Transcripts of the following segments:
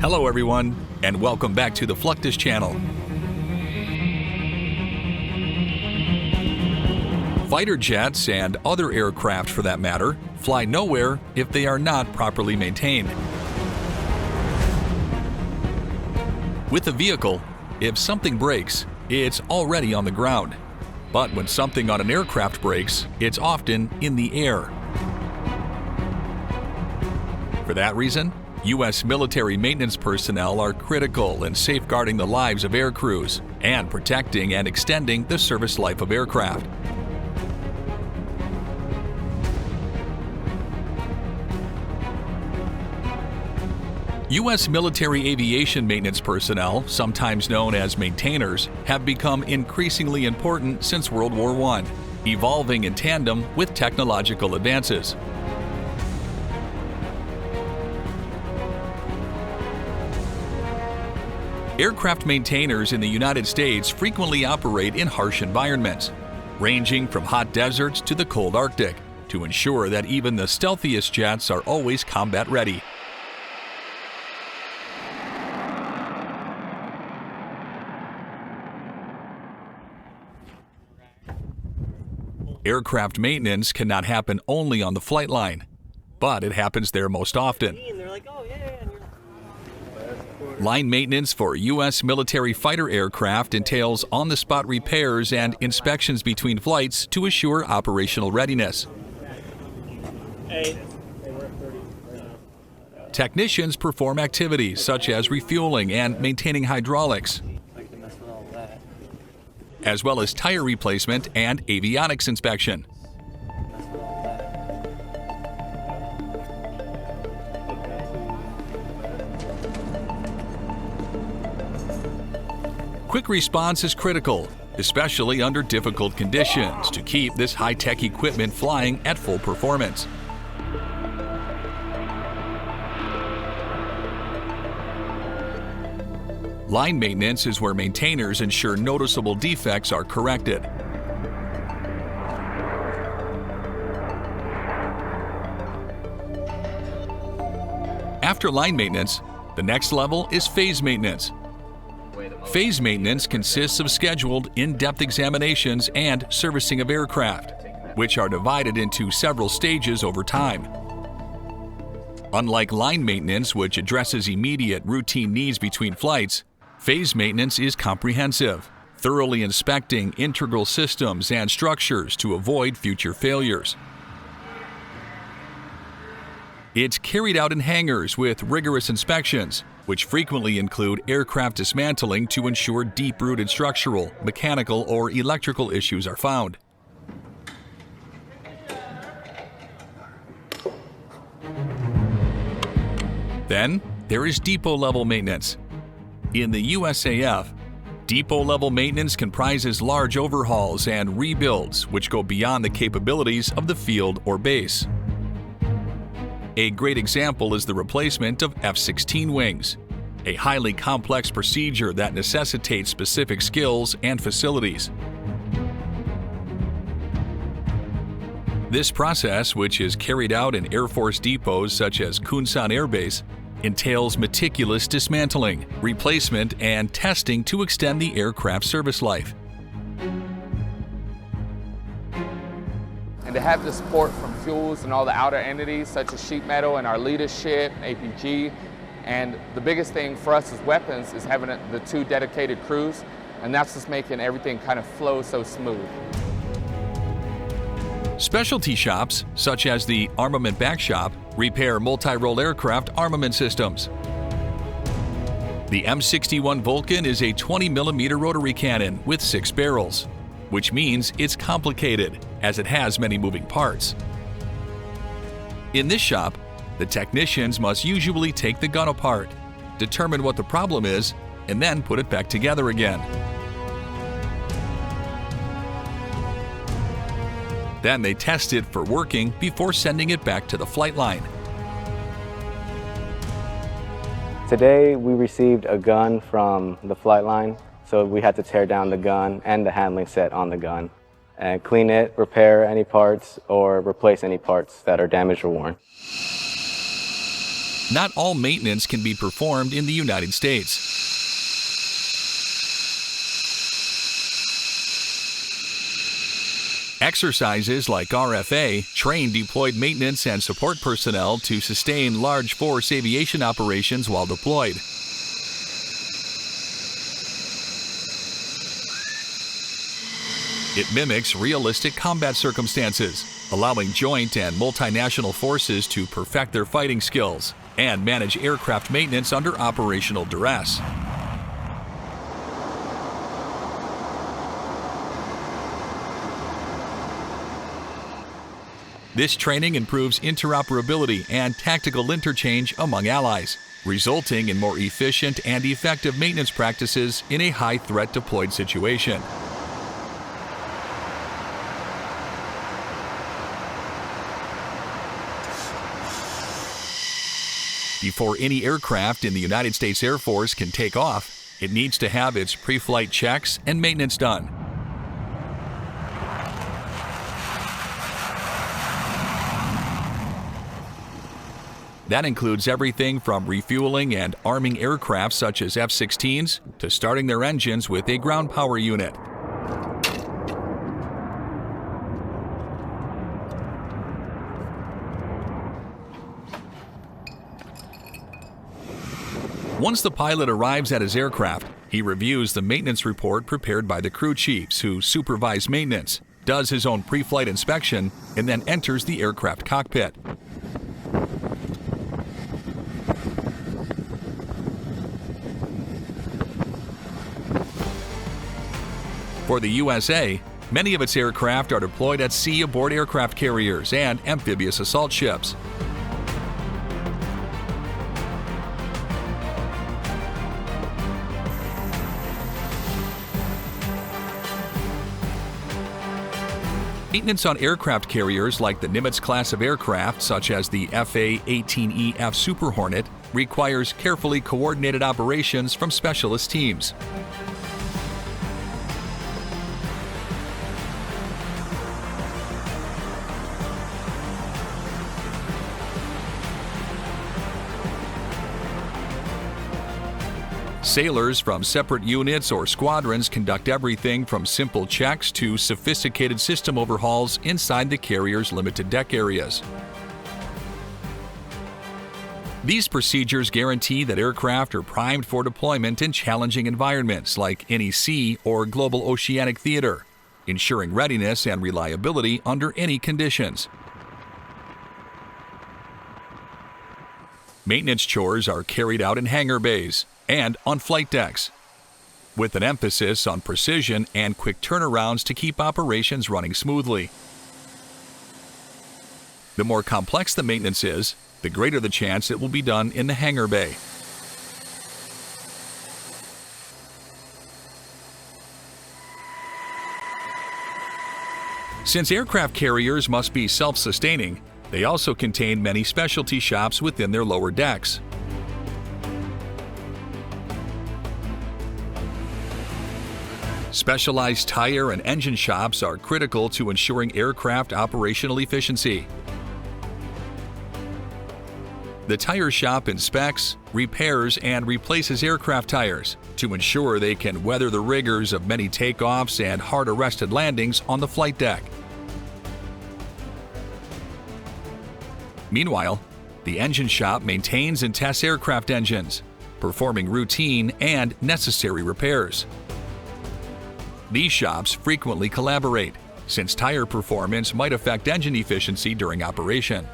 Hello everyone, and welcome back to the Fluctus Channel. Fighter jets, and other aircraft for that matter, fly nowhere if they are not properly maintained. With a vehicle, if something breaks, it's already on the ground. But when something on an aircraft breaks, it's often in the air. For that reason, U.S. military maintenance personnel are critical in safeguarding the lives of air crews and protecting and extending the service life of aircraft. U.S. military aviation maintenance personnel, sometimes known as maintainers, have become increasingly important since World War I, evolving in tandem with technological advances. Aircraft maintainers in the United States frequently operate in harsh environments, ranging from hot deserts to the cold Arctic, to ensure that even the stealthiest jets are always combat ready. Aircraft maintenance cannot happen only on the flight line, but it happens there most often. Line maintenance for U.S. military fighter aircraft entails on-the-spot repairs and inspections between flights to assure operational readiness. Technicians perform activities such as refueling and maintaining hydraulics, as well as tire replacement and avionics inspection. Quick response is critical, especially under difficult conditions, to keep this high-tech equipment flying at full performance. Line maintenance is where maintainers ensure noticeable defects are corrected. After line maintenance, the next level is phase maintenance. Phase maintenance consists of scheduled, in-depth examinations and servicing of aircraft, which are divided into several stages over time. Unlike line maintenance, which addresses immediate, routine needs between flights, phase maintenance is comprehensive, thoroughly inspecting integral systems and structures to avoid future failures. It's carried out in hangars with rigorous inspections, which frequently include aircraft dismantling to ensure deep-rooted structural, mechanical, or electrical issues are found. Then, there is depot-level maintenance. In the USAF, depot-level maintenance comprises large overhauls and rebuilds which go beyond the capabilities of the field or base. A great example is the replacement of F-16 wings, a highly complex procedure that necessitates specific skills and facilities. This process, which is carried out in Air Force depots such as Kunsan Air Base, entails meticulous dismantling, replacement, and testing to extend the aircraft's service life. And to have the support from fuels and all the outer entities such as sheet metal and our leadership, APG, and the biggest thing for us as weapons is having the two dedicated crews, and that's just making everything kind of flow so smooth. Specialty shops, such as the Armament Back Shop, repair multi-role aircraft armament systems. The M61 Vulcan is a 20mm rotary cannon with 6 barrels, which means it's complicated as it has many moving parts. In this shop, the technicians must usually take the gun apart, determine what the problem is, and then put it back together again. Then they test it for working before sending it back to the flight line. Today we received a gun from the flight line, so we had to tear down the gun and the handling set on the gun and clean it, repair any parts, or replace any parts that are damaged or worn. Not all maintenance can be performed in the United States. Exercises like RFA train deployed maintenance and support personnel to sustain large force aviation operations while deployed. It mimics realistic combat circumstances, allowing joint and multinational forces to perfect their fighting skills and manage aircraft maintenance under operational duress. This training improves interoperability and tactical interchange among allies, resulting in more efficient and effective maintenance practices in a high-threat deployed situation. Before any aircraft in the United States Air Force can take off, it needs to have its pre-flight checks and maintenance done. That includes everything from refueling and arming aircraft such as F-16s to starting their engines with a ground power unit. Once the pilot arrives at his aircraft, he reviews the maintenance report prepared by the crew chiefs who supervise maintenance, does his own pre-flight inspection, and then enters the aircraft cockpit. For the USA, many of its aircraft are deployed at sea aboard aircraft carriers and amphibious assault ships. Maintenance on aircraft carriers like the Nimitz class of aircraft, such as the FA-18EF Super Hornet, requires carefully coordinated operations from specialist teams. Sailors from separate units or squadrons conduct everything from simple checks to sophisticated system overhauls inside the carrier's limited deck areas. These procedures guarantee that aircraft are primed for deployment in challenging environments like any sea or global oceanic theater, ensuring readiness and reliability under any conditions. Maintenance chores are carried out in hangar bays and on flight decks, with an emphasis on precision and quick turnarounds to keep operations running smoothly. The more complex the maintenance is, the greater the chance it will be done in the hangar bay. Since aircraft carriers must be self-sustaining, they also contain many specialty shops within their lower decks. Specialized tire and engine shops are critical to ensuring aircraft operational efficiency. The tire shop inspects, repairs, and replaces aircraft tires to ensure they can weather the rigors of many takeoffs and hard-arrested landings on the flight deck. Meanwhile, the engine shop maintains and tests aircraft engines, performing routine and necessary repairs. These shops frequently collaborate, since tire performance might affect engine efficiency during operation.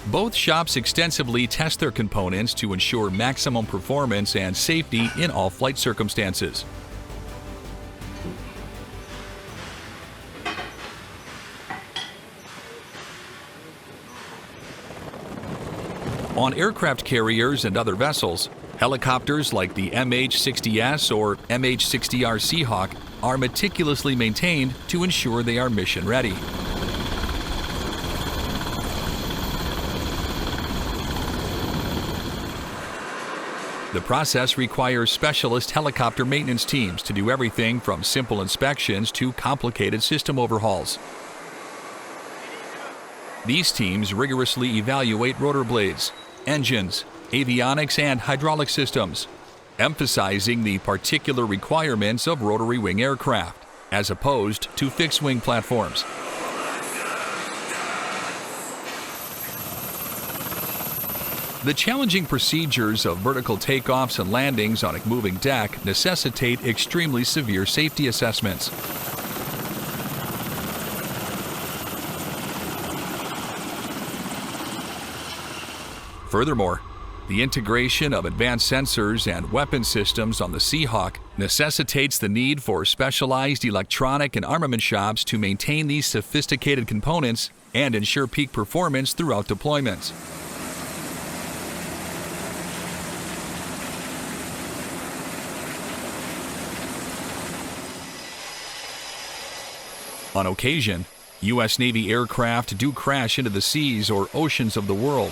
Both shops extensively test their components to ensure maximum performance and safety in all flight circumstances. On aircraft carriers and other vessels, helicopters like the MH-60S or MH-60R Seahawk are meticulously maintained to ensure they are mission ready. The process requires specialist helicopter maintenance teams to do everything from simple inspections to complicated system overhauls. These teams rigorously evaluate rotor blades, engines, avionics, and hydraulic systems, emphasizing the particular requirements of rotary wing aircraft, as opposed to fixed-wing platforms. The challenging procedures of vertical takeoffs and landings on a moving deck necessitate extremely severe safety assessments. Furthermore, the integration of advanced sensors and weapon systems on the Seahawk necessitates the need for specialized electronic and armament shops to maintain these sophisticated components and ensure peak performance throughout deployments. On occasion, U.S. Navy aircraft do crash into the seas or oceans of the world.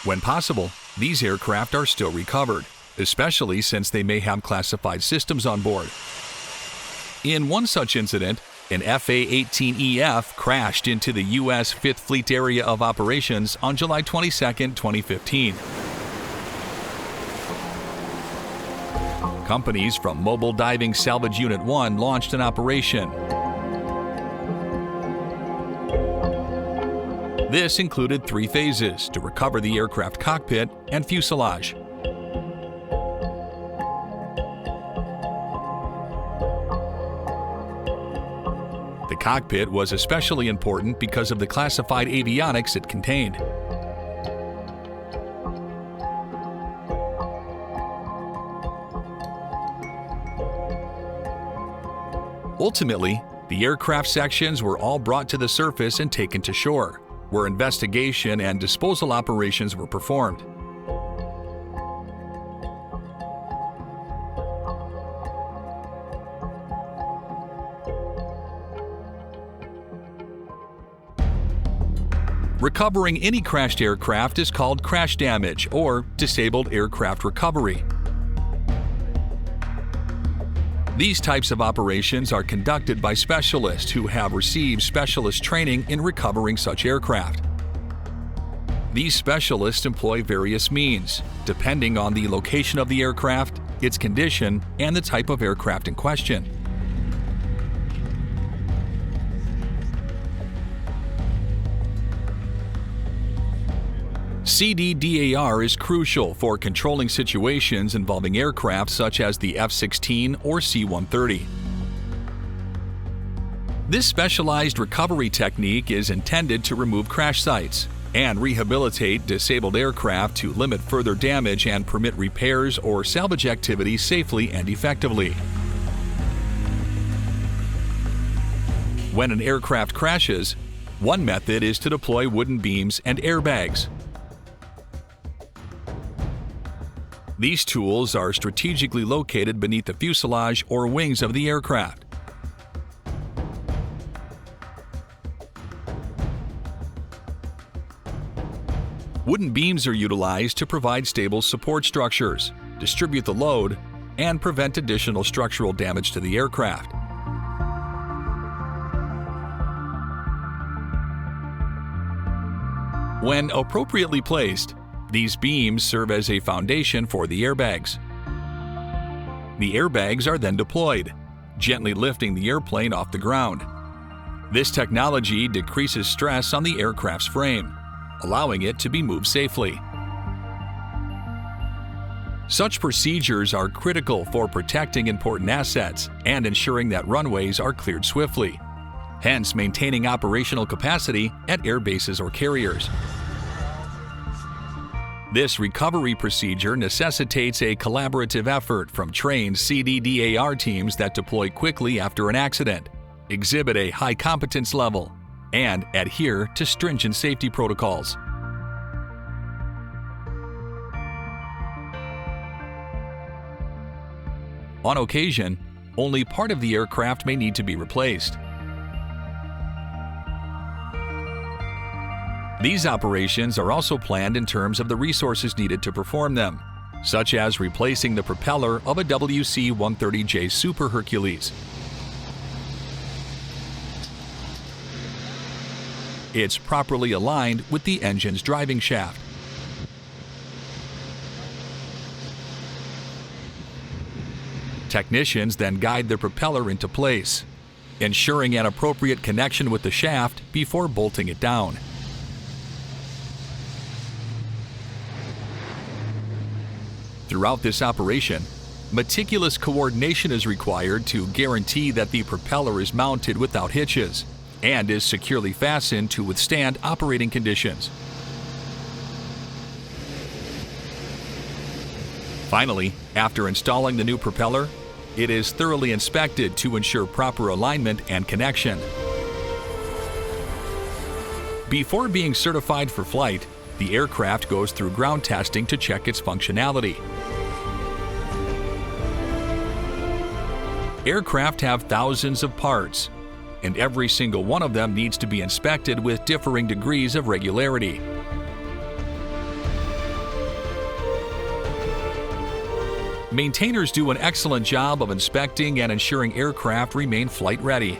When possible, these aircraft are still recovered, especially since they may have classified systems on board. In one such incident, an FA-18EF crashed into the U.S. 5th Fleet Area of Operations on July 22, 2015. Companies from Mobile Diving Salvage Unit 1 launched an operation. This included 3 phases to recover the aircraft cockpit and fuselage. The cockpit was especially important because of the classified avionics it contained. Ultimately, the aircraft sections were all brought to the surface and taken to shore, where investigation and disposal operations were performed. Recovering any crashed aircraft is called crash damage or disabled aircraft recovery. These types of operations are conducted by specialists who have received specialist training in recovering such aircraft. These specialists employ various means, depending on the location of the aircraft, its condition, and the type of aircraft in question. CDDAR is crucial for controlling situations involving aircraft such as the F-16 or C-130. This specialized recovery technique is intended to remove crash sites and rehabilitate disabled aircraft to limit further damage and permit repairs or salvage activities safely and effectively. When an aircraft crashes, one method is to deploy wooden beams and airbags. These tools are strategically located beneath the fuselage or wings of the aircraft. Wooden beams are utilized to provide stable support structures, distribute the load, and prevent additional structural damage to the aircraft. When appropriately placed, these beams serve as a foundation for the airbags. The airbags are then deployed, gently lifting the airplane off the ground. This technology decreases stress on the aircraft's frame, allowing it to be moved safely. Such procedures are critical for protecting important assets and ensuring that runways are cleared swiftly, hence maintaining operational capacity at air bases or carriers. This recovery procedure necessitates a collaborative effort from trained CDDAR teams that deploy quickly after an accident, exhibit a high competence level, and adhere to stringent safety protocols. On occasion, only part of the aircraft may need to be replaced. These operations are also planned in terms of the resources needed to perform them, such as replacing the propeller of a WC-130J Super Hercules. It's properly aligned with the engine's driving shaft. Technicians then guide the propeller into place, ensuring an appropriate connection with the shaft before bolting it down. Throughout this operation, meticulous coordination is required to guarantee that the propeller is mounted without hitches and is securely fastened to withstand operating conditions. Finally, after installing the new propeller, it is thoroughly inspected to ensure proper alignment and connection. Before being certified for flight, the aircraft goes through ground testing to check its functionality. Aircraft have thousands of parts, and every single one of them needs to be inspected with differing degrees of regularity. Maintainers do an excellent job of inspecting and ensuring aircraft remain flight ready.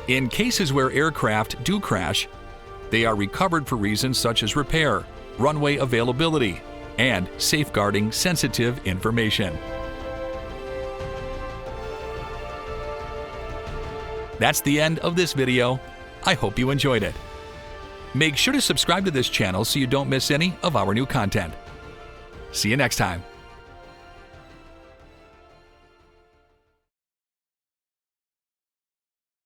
In cases where aircraft do crash, they are recovered for reasons such as repair, runway availability, and safeguarding sensitive information. That's the end of this video. I hope you enjoyed it. Make sure to subscribe to this channel so you don't miss any of our new content. See you next time.